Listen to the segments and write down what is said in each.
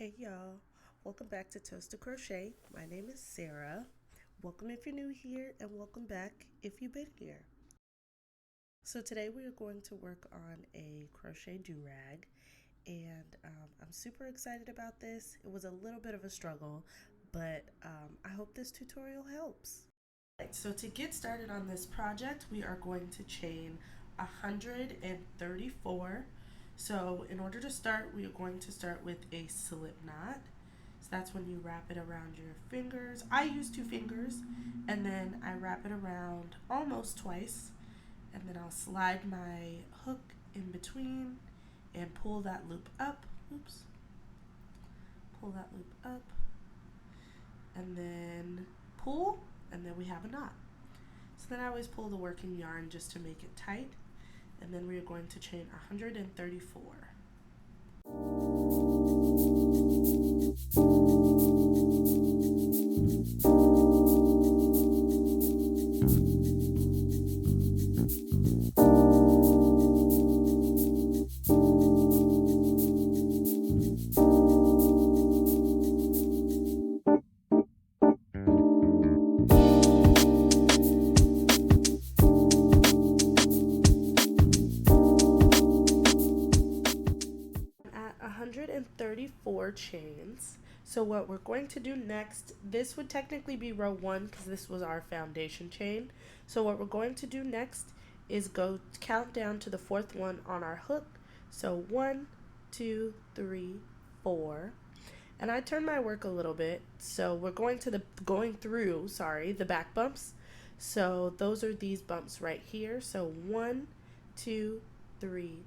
Hey y'all, welcome back to Toast to Crochet. My name is Sarah. Welcome if you're new here, and welcome back if you've been here. So today we are going to work on a crochet durag, and I'm super excited about this. It was a little bit of a struggle, but I hope this tutorial helps. Right, so to get started on this project, we are going to chain 134. So in order to start, we are going to start with a slip knot. So that's when you wrap it around your fingers. I use 2 fingers, and then I wrap it around almost twice, and then I'll slide my hook in between and pull that loop up. Oops. Pull that loop up, and then pull, and then we have a knot. So then I always pull the working yarn just to make it tight, and then we are going to chain 134. At 134 chains. So what we're going to do next, this would technically be row 1 because this was our foundation chain. So what we're going to do next is go count down to the 4th one on our hook. So 1, 2, 3, 4. And I turn my work a little bit. So we're going through the back bumps. So those are these bumps right here. So 1, 2, 3,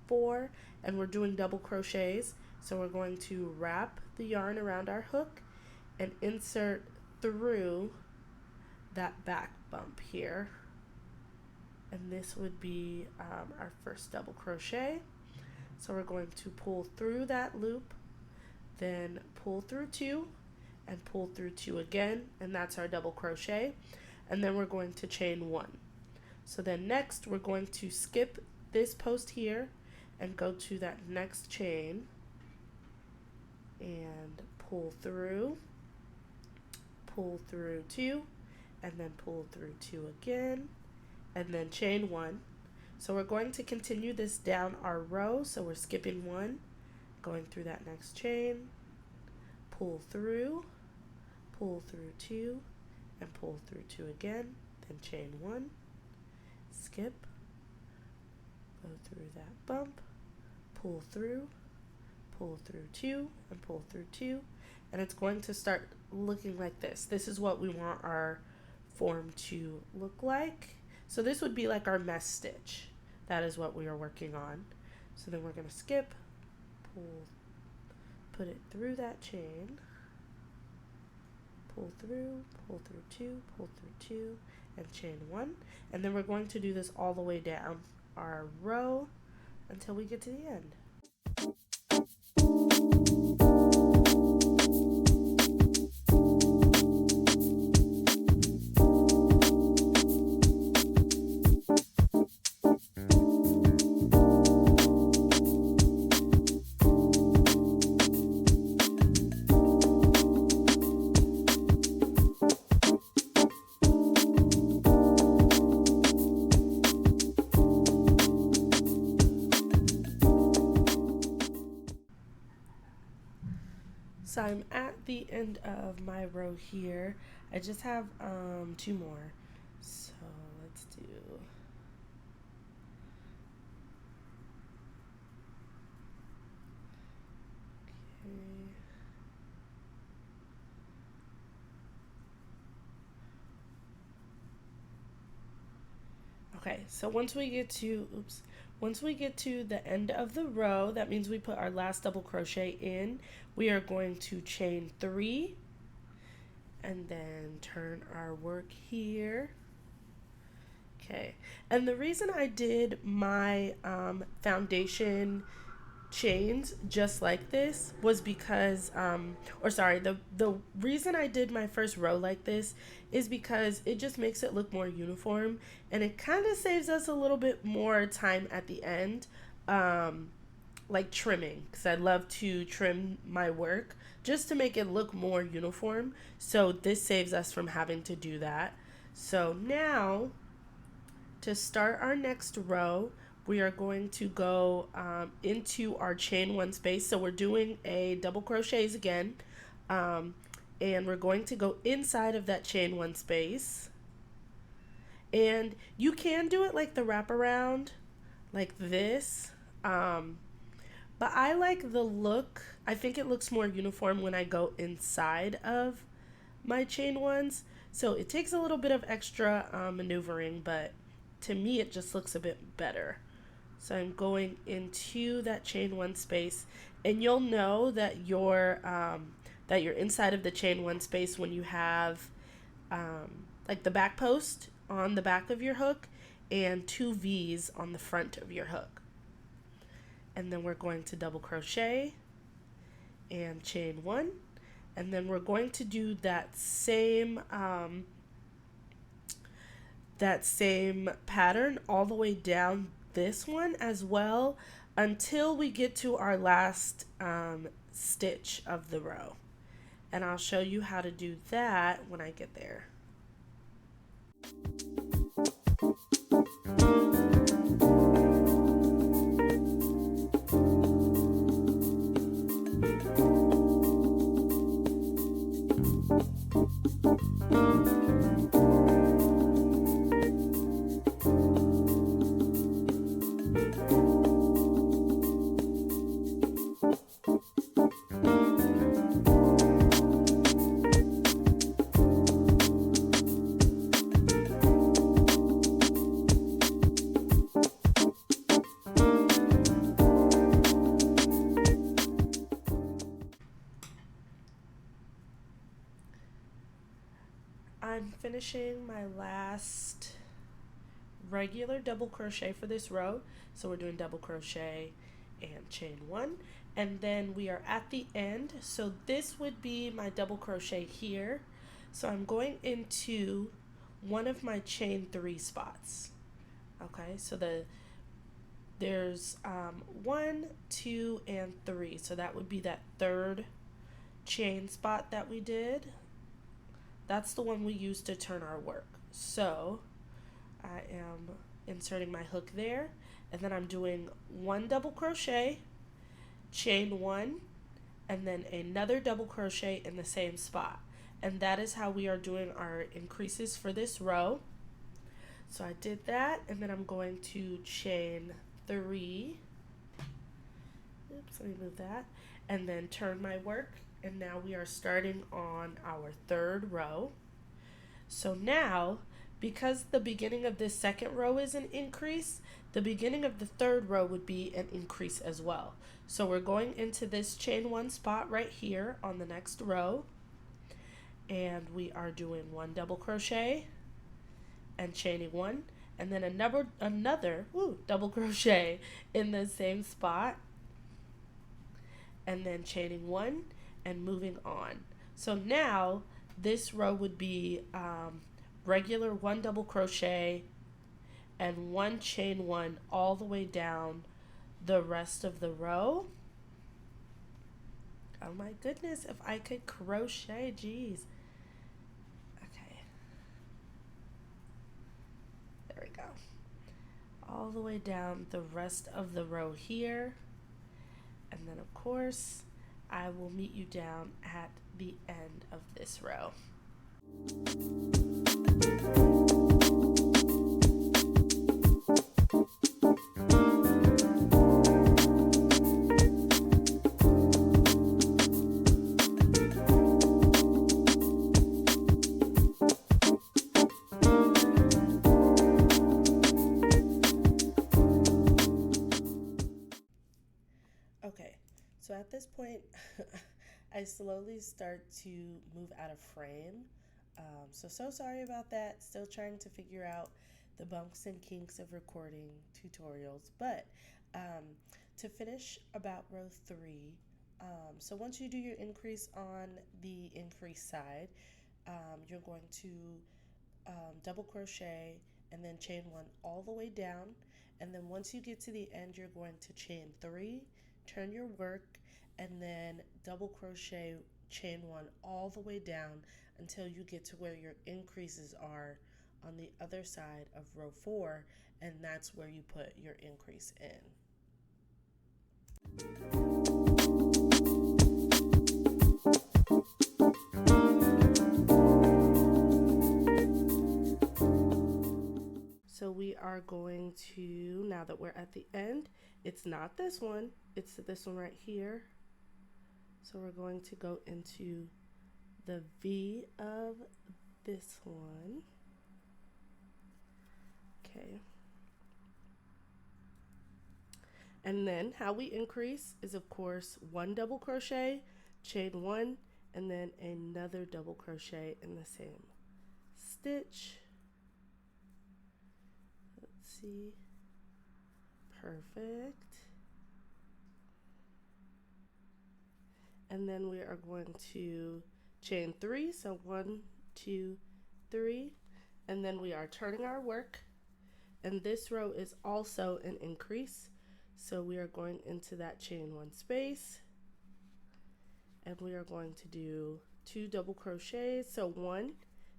4, and we're doing double crochets. So we're going to wrap the yarn around our hook and insert through that back bump here, and this would be our first double crochet. So we're going to pull through that loop, then pull through 2 and pull through 2 again, and that's our double crochet, and then we're going to chain 1. So then next we're going to skip this post here and go to that next chain and pull through 2, and then pull through 2 again, and then chain 1. So we're going to continue this down our row. So we're skipping 1, going through that next chain, pull through 2, and pull through 2 again, then chain 1, skip, go through that bump, pull through 2, and pull through 2, and it's going to start looking like this. This is what we want our form to look like. So this would be like our mesh stitch. That is what we are working on. So then we're going to skip, put it through that chain, pull through 2, pull through 2, and chain 1, and then we're going to do this all the way down our row until we get to the end. So I'm at the end of my row here. I just have 2 more. So let's do. Okay, so once we get to the end of the row, that means we put our last double crochet in. We are going to chain 3 and then turn our work here. Okay, and the reason I did my foundation chains just like this was because the reason I did my first row like this is because it just makes it look more uniform, and it kind of saves us a little bit more time at the end like trimming, because I love to trim my work just to make it look more uniform. So this saves us from having to do that. So now to start our next row, we are going to go into our chain one space. So we're doing a double crochets again, and we're going to go inside of that chain one space. And you can do it like the wraparound, like this. But I like the look. I think it looks more uniform when I go inside of my chain ones. So it takes a little bit of extra maneuvering, but to me it just looks a bit better. So I'm going into that chain one space, and you'll know that you're inside of the chain one space when you have like the back post on the back of your hook and two V's on the front of your hook. And then we're going to double crochet and chain one, and then we're going to do that same pattern all the way down this one as well until we get to our last stitch of the row. And I'll show you how to do that when I get there. I'm finishing my last regular double crochet for this row. So we're doing double crochet and chain one, and then we are at the end. So this would be my double crochet here. So I'm going into one of my chain three spots. Okay, so there's 1, 2, and 3. So that would be that third chain spot that we did. That's the one we use to turn our work. So I am inserting my hook there, and then I'm doing 1 double crochet, chain 1, and then another double crochet in the same spot. And that is how we are doing our increases for this row. So I did that, and then I'm going to chain 3. Oops, let me move that. And then turn my work, and now we are starting on our third row. So now, because the beginning of this second row is an increase, the beginning of the third row would be an increase as well. So we're going into this chain 1 spot right here on the next row, and we are doing 1 double crochet and chaining 1, and then another double crochet in the same spot, and then chaining 1 and moving on. So now this row would be regular 1 double crochet and 1 chain 1 all the way down the rest of the row. Oh my goodness, if I could crochet, geez. Okay, there we go. All the way down the rest of the row here, and then of course I will meet you down at the end of this row. Okay, so at this point, I slowly start to move out of frame. So sorry about that. Still trying to figure out the bumps and kinks of recording tutorials. But to finish about row 3, so once you do your increase on the increase side, you're going to double crochet and then chain 1 all the way down. And then once you get to the end, you're going to chain 3, turn your work, and then double crochet chain 1 all the way down until you get to where your increases are on the other side of row 4, and that's where you put your increase in. So we are going to, now that we're at the end, it's not this one, it's this one right here. So we're going to go into the V of this one. Okay. And then how we increase is, of course, 1 double crochet, chain 1, and then another double crochet in the same stitch. Let's see. Perfect. And then we are going to chain 3, so 1, 2, 3, and then we are turning our work, and this row is also an increase, so we are going into that chain 1 space, and we are going to do 2 double crochets, so 1,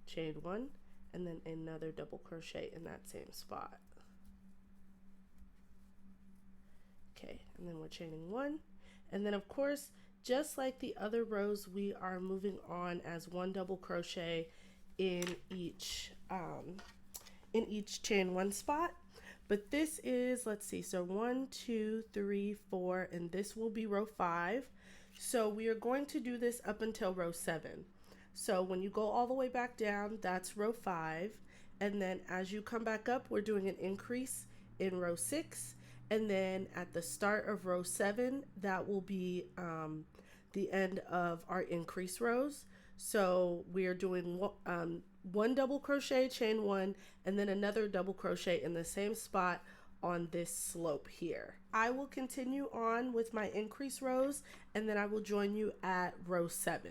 chain 1, and then another double crochet in that same spot. Okay, and then we're chaining 1, and then of course, just like the other rows, we are moving on as 1 double crochet in each chain 1 spot. But this is, let's see, so 1, 2, 3, 4, and this will be row 5. So we are going to do this up until row 7. So when you go all the way back down, that's row 5. And then as you come back up, we're doing an increase in row 6. And then at the start of row 7, that will be the end of our increase rows. So we are doing 1 double crochet, chain 1, and then another double crochet in the same spot on this slope here. I will continue on with my increase rows, and then I will join you at row 7.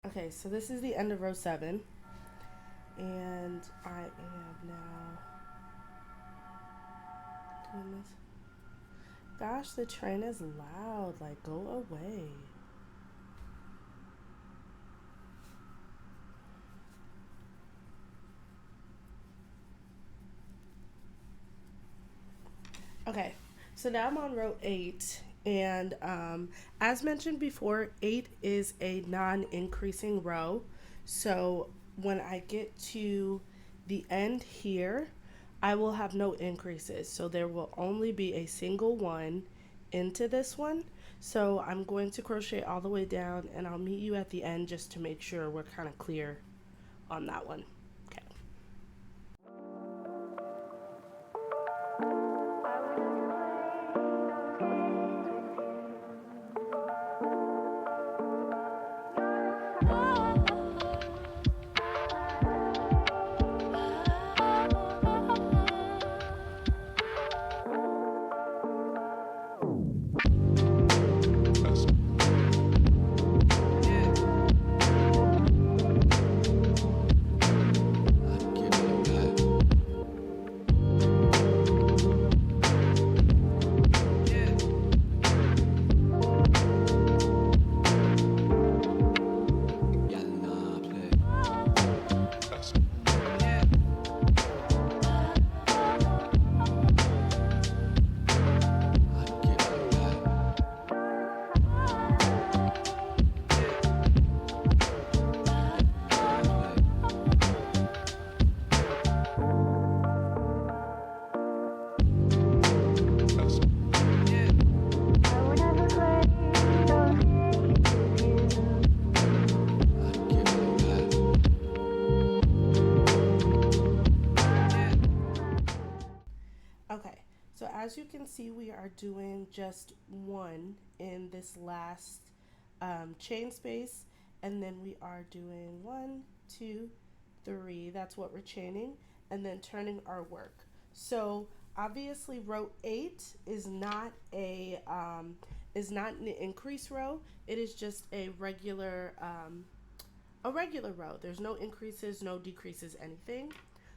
Okay, so this is the end of row 7, and I am now doing this. Gosh, the train is loud, like go away. Okay, so now I'm on row 8, and as mentioned before, 8 is a non-increasing row. So when I get to the end here, I will have no increases. So there will only be a single one into this one. So I'm going to crochet all the way down, and I'll meet you at the end just to make sure we're kind of clear on that one. Okay. So as you can see, we are doing just one in this last chain space, and then we are doing 1, 2, 3. That's what we're chaining, and then turning our work. So obviously row 8 is not an increase row. It is just a regular row. There's no increases, no decreases, anything.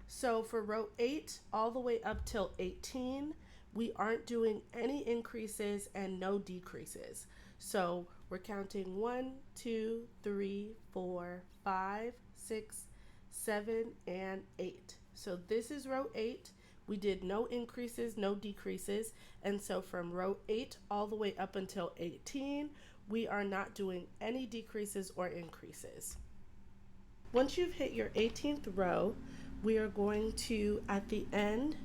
So for row 8 all the way up till 18, we aren't doing any increases and no decreases. So we're counting 1, 2, 3, 4, 5, 6, 7, and 8. So this is row 8. We did no increases, no decreases. And so from row 8 all the way up until 18, we are not doing any decreases or increases. Once you've hit your 18th row, we are going to, at the end,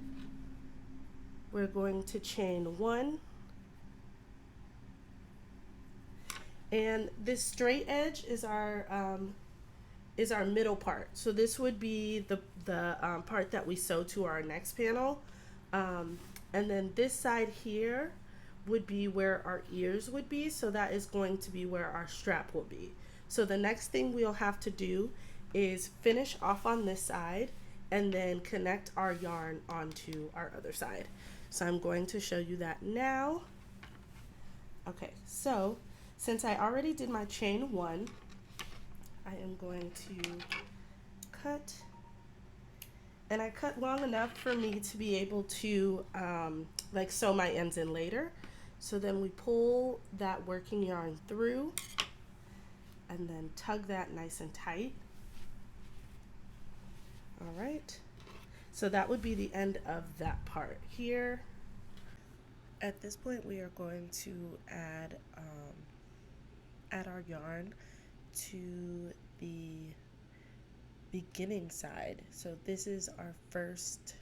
we're going to chain 1. And this straight edge is our middle part. So this would be the part that we sew to our next panel. And then this side here would be where our ears would be. So that is going to be where our strap will be. So the next thing we'll have to do is finish off on this side and then connect our yarn onto our other side. So I'm going to show you that now. Okay, so since I already did my chain 1, I am going to cut, and I cut long enough for me to be able to like sew my ends in later. So then we pull that working yarn through and then tug that nice and tight. All right, so that would be the end of that part here. At this point, we are going to add our yarn to the beginning side. So this is our first,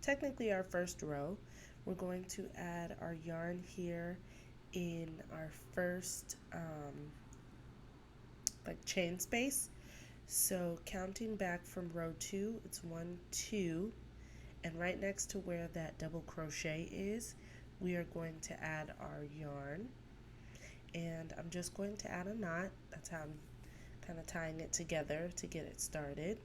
technically our first row. We're going to add our yarn here in our first like chain space. So counting back from row 2, it's 1, 2, and right next to where that double crochet is, we are going to add our yarn. And I'm just going to add a knot. That's how I'm kind of tying it together to get it started.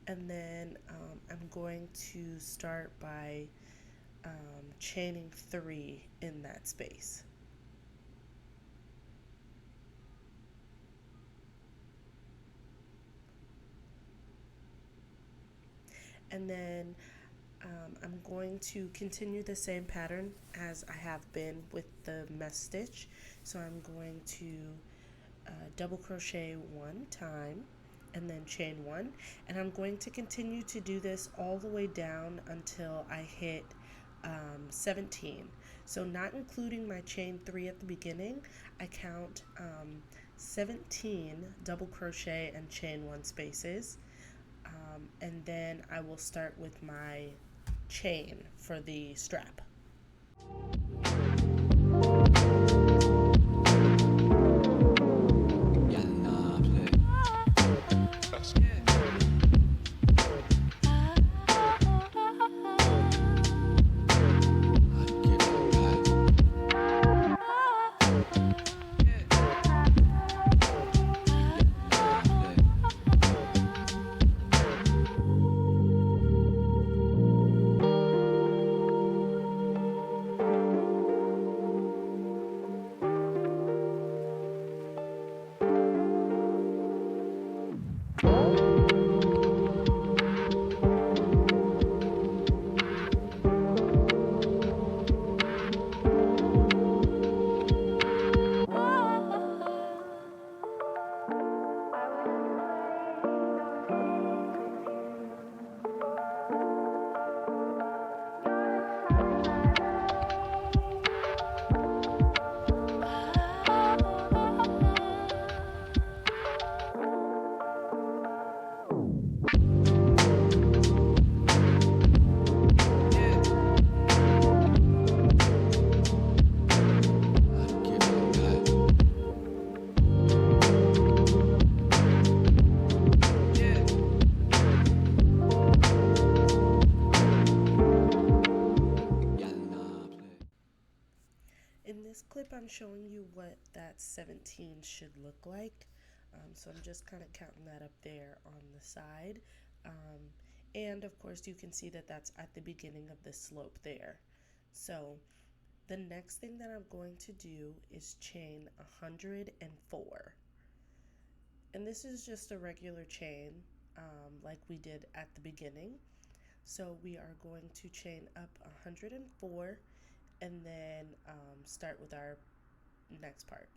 And then I'm going to start by chaining 3 in that space. And then I'm going to continue the same pattern as I have been with the mesh stitch. So I'm going to double crochet 1 time and then chain 1, and I'm going to continue to do this all the way down until I hit 17. So not including my chain 3 at the beginning, I count 17 double crochet and chain 1 spaces. And then I will start with my chain for the strap. on showing you what that 17 should look like. So I'm just kind of counting that up there on the side. And of course you can see that that's at the beginning of the slope there. So the next thing that I'm going to do is chain 104. And this is just a regular chain like we did at the beginning. So we are going to chain up 104 and then start with our next part.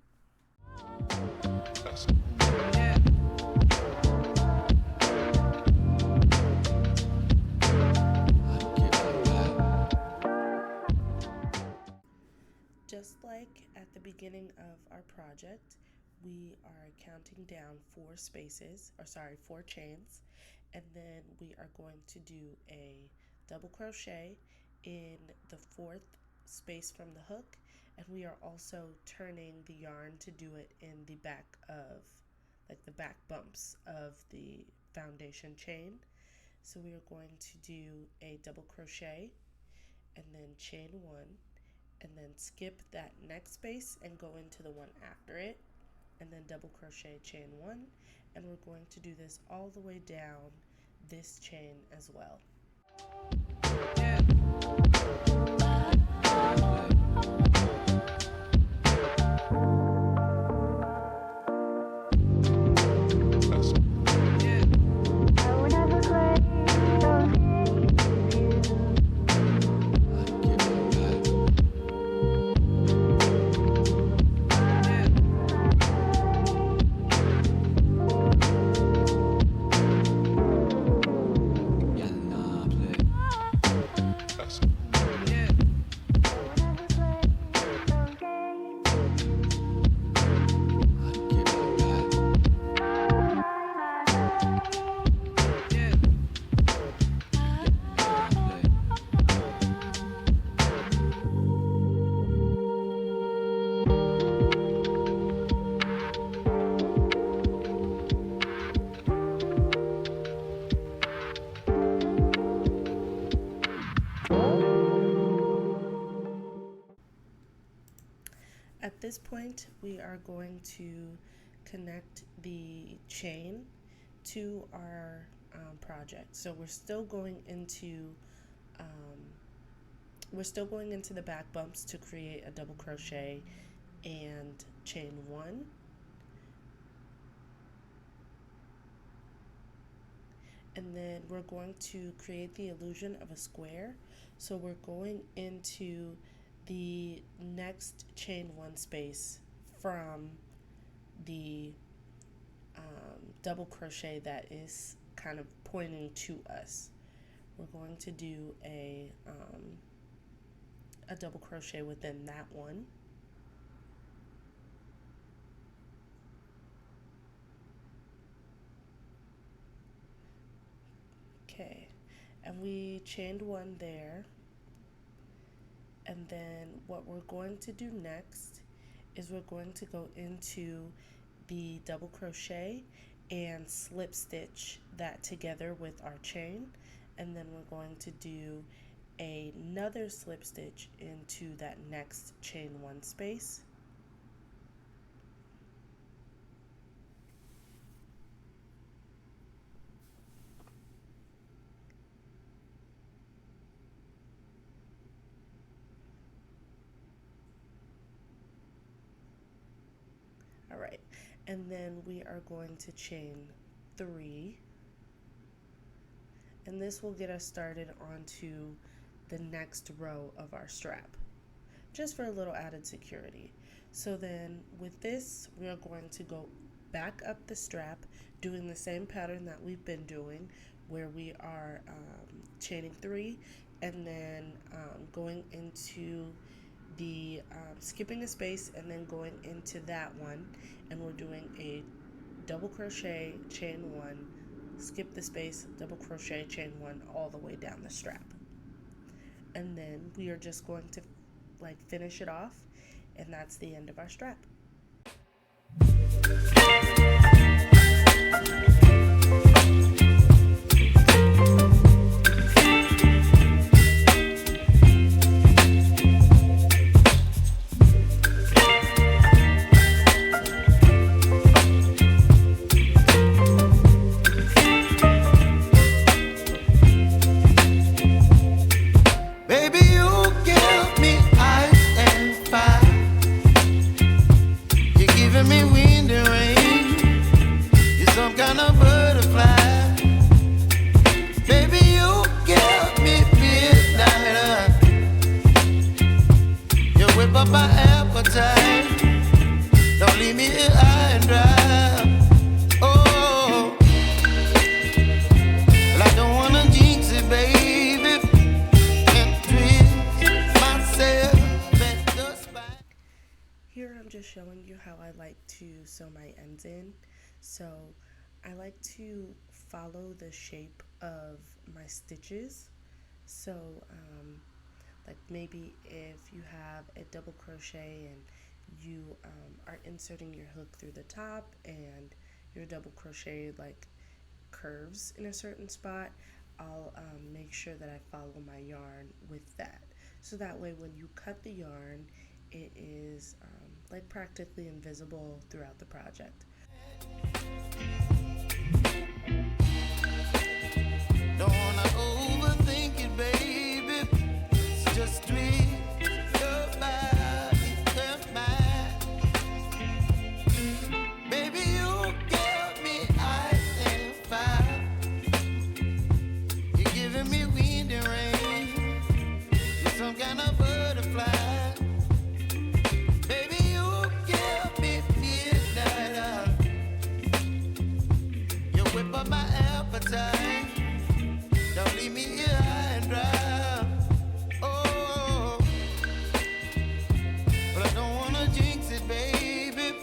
Just like at the beginning of our project, we are counting down 4 chains, and then we are going to do a double crochet in the 4th space from the hook, and we are also turning the yarn to do it in the back of, like the back bumps of the foundation chain. So we are going to do a double crochet and then chain 1 and then skip that next space and go into the one after it, and then double crochet, chain 1, and we're going to do this all the way down this chain as well. At this point, we are going to connect the chain to our project. So we're still going into the back bumps to create a double crochet and chain 1. And then we're going to create the illusion of a square. So we're going into the next chain 1 space from the double crochet that is kind of pointing to us. We're going to do a double crochet within that one. Okay, and we chained 1 there. And then what we're going to do next is we're going to go into the double crochet and slip stitch that together with our chain, and then we're going to do another slip stitch into that next chain 1 space. Alright, and then we are going to chain 3, and this will get us started onto the next row of our strap, just for a little added security. So then with this, we are going to go back up the strap, doing the same pattern that we've been doing, where we are chaining 3 and then going into the skipping a space and then going into that one, and we're doing a double crochet, chain 1, skip the space, double crochet, chain 1 all the way down the strap. And then we are just going to like finish it off, and that's the end of our strap. some kind of butterfly. Baby, you give me midnight. You whip up my appetite. Don't leave me here high and dry. Oh, well, I don't wanna jinx it, baby. Can't twist myself at the spine. Here I'm just showing you how I like to sew my ends in. So I like to follow the shape of my stitches. So like maybe if you have a double crochet and you are inserting your hook through the top and your double crochet like curves in a certain spot, I'll make sure that I follow my yarn with that. So that way when you cut the yarn, it is like practically invisible throughout the project. Don't wanna overthink it, baby. It's just tweak your body and mine. Baby, you give me ice and fire. You're giving me wind and rain. You're some kind of butterfly. Baby, you give me midnight. You whip up my appetite. Don't leave me here high and dry. Oh, but I don't wanna jinx it, baby.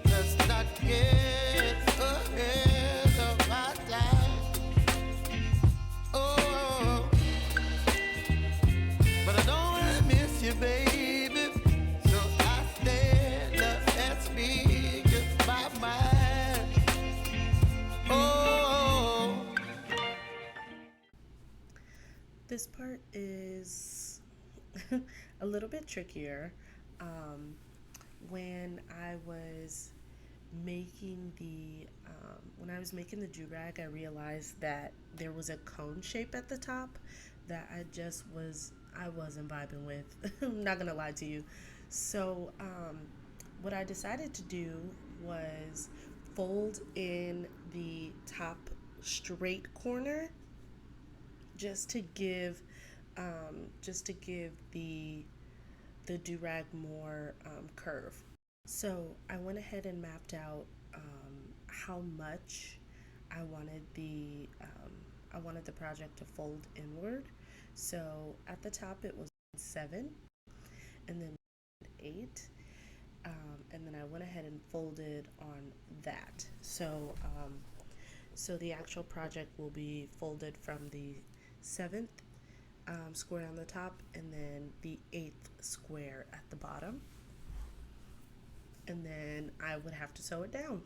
Let's not get ahead of my time. Oh, but I don't wanna miss you, baby. So I stand up and speak my mind. Oh. This part is a little bit trickier. When I was making the durag, I realized that there was a cone shape at the top that I wasn't vibing with. I'm not gonna lie to you. So what I decided to do was fold in the top straight corner just to give the durag more curve. So I went ahead and mapped out how much I wanted the project to fold inward. So at the top it was 7, and then 8, and then I went ahead and folded on that. So so the actual project will be folded from the 7th square on the top and then the 8th square at the bottom, and then I would have to sew it down.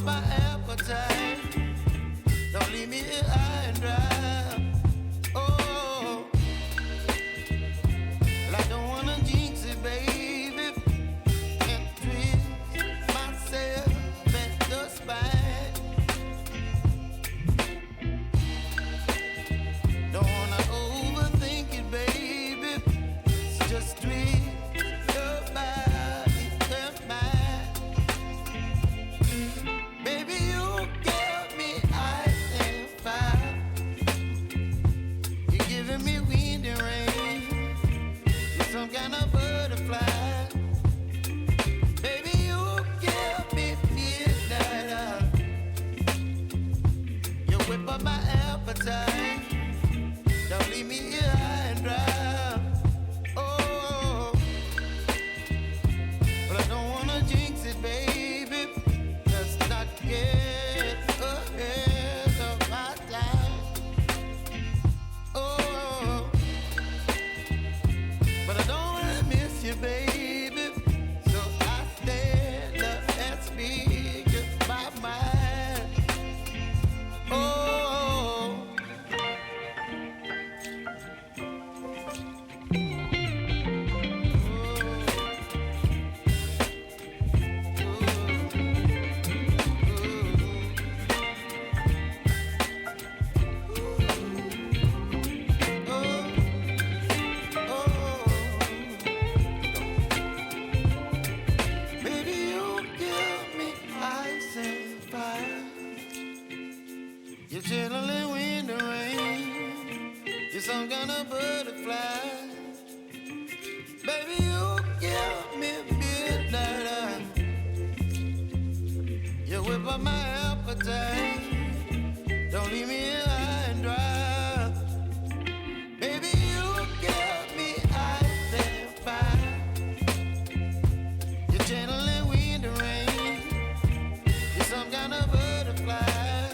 My appetite. Don't leave me here high and dry. Oh, well, I don't wanna jinx it, baby. Can't twist myself at the spine. Don't wanna overthink it, baby. It's just tweak your body and mine. Baby, you give me ice and fire. You're giving me wind and rain. You're some kind of butterfly. Baby, you give me midnight. You whip up my appetite. Don't leave me here high and dry. Oh, but I don't wanna jinx it, baby. Let's not get ahead of my time. You're some kind of butterfly. Baby, you give me midnight. You whip up my appetite. Don't leave me here high and dry. Baby, you give me ice and fire. You're channeling wind and rain. You're some kind of butterfly.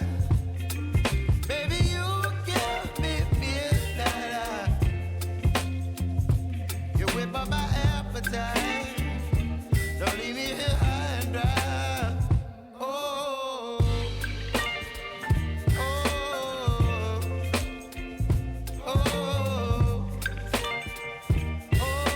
Baby, you give me midnight. You whip up my appetite. Don't leave me here high and dry. Oh, oh, oh, oh,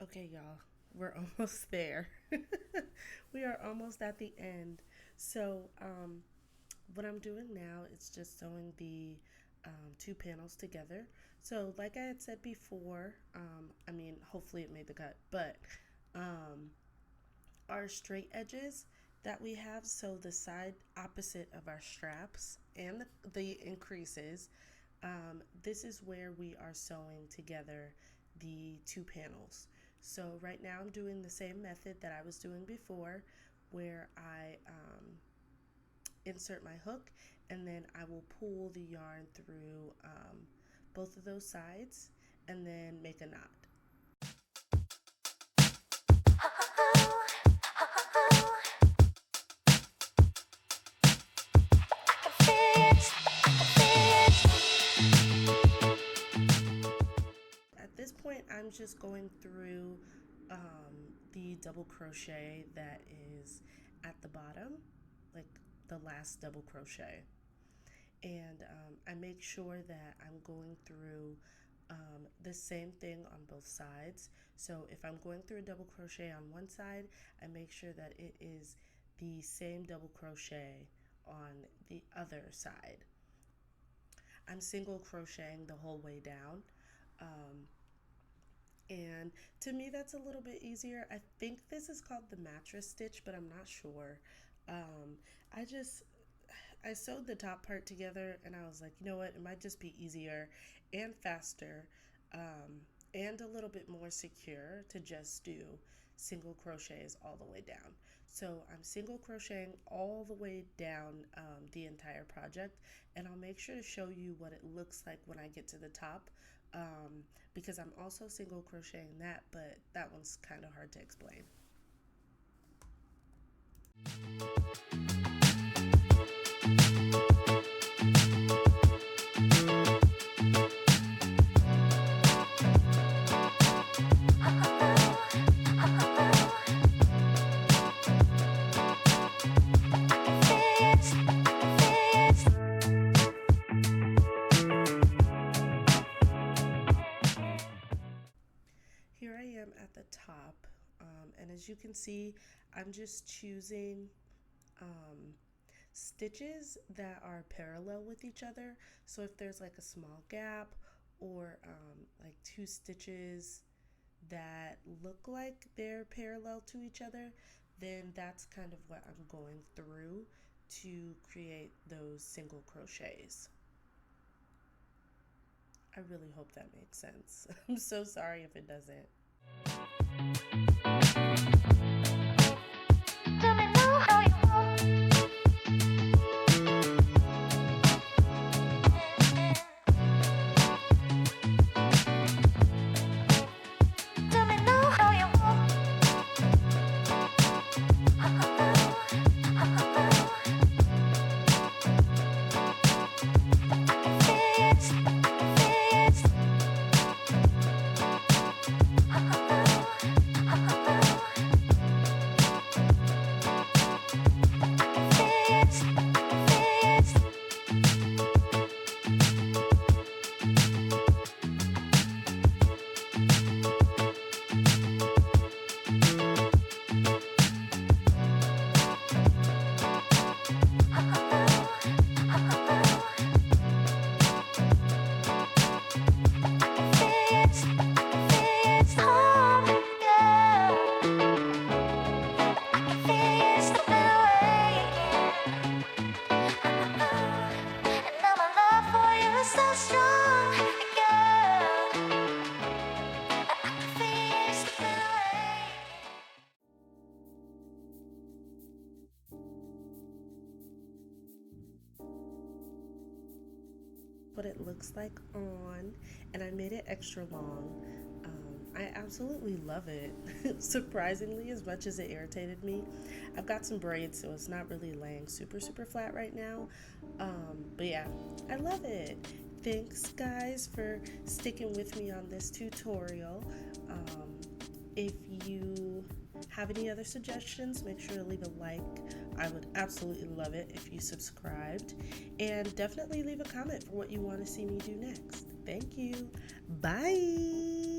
Okay, y'all, we're almost there. We are almost at the end. So, what I'm doing now is just sewing the two panels together. So, like I had said before, I mean, hopefully it made the cut, but our straight edges that we have, so the side opposite of our straps and the increases, this is where we are sewing together the two panels. So right now I'm doing the same method that I was doing before, where I insert my hook and then I will pull the yarn through both of those sides and then make a knot. At this point, I'm just going through the double crochet that is at the bottom, like the last double crochet. And I make sure that I'm going through the same thing on both sides. So if I'm going through a double crochet on one side, I make sure that it is the same double crochet on the other side. I'm single crocheting the whole way down. And to me that's a little bit easier. I think this is called the mattress stitch, but I'm not sure. I sewed the top part together and I was like, you know what, it might just be easier and faster and a little bit more secure to just do single crochets all the way down. So I'm single crocheting all the way down the entire project, and I'll make sure to show you what it looks like when I get to the top, because I'm also single crocheting that, but that one's kind of hard to explain. Here I am at the top, and as you can see, I'm just choosing stitches that are parallel with each other. So if there's like a small gap or like two stitches that look like they're parallel to each other, then that's kind of what I'm going through to create those single crochets. I really hope that makes sense. I'm so sorry if it doesn't. Tell me now how you want. Tell me now how you want. I can feel it. what it looks like on, and I made it extra long. I absolutely love it. Surprisingly, as much as it irritated me, I've got some braids, so it's not really laying super flat right now. But yeah, I love it. Thanks, guys, for sticking with me on this tutorial. If you have any other suggestions, make sure to leave a like. I would absolutely love it if you subscribed. And definitely leave a comment for what you want to see me do next. Thank you. Bye.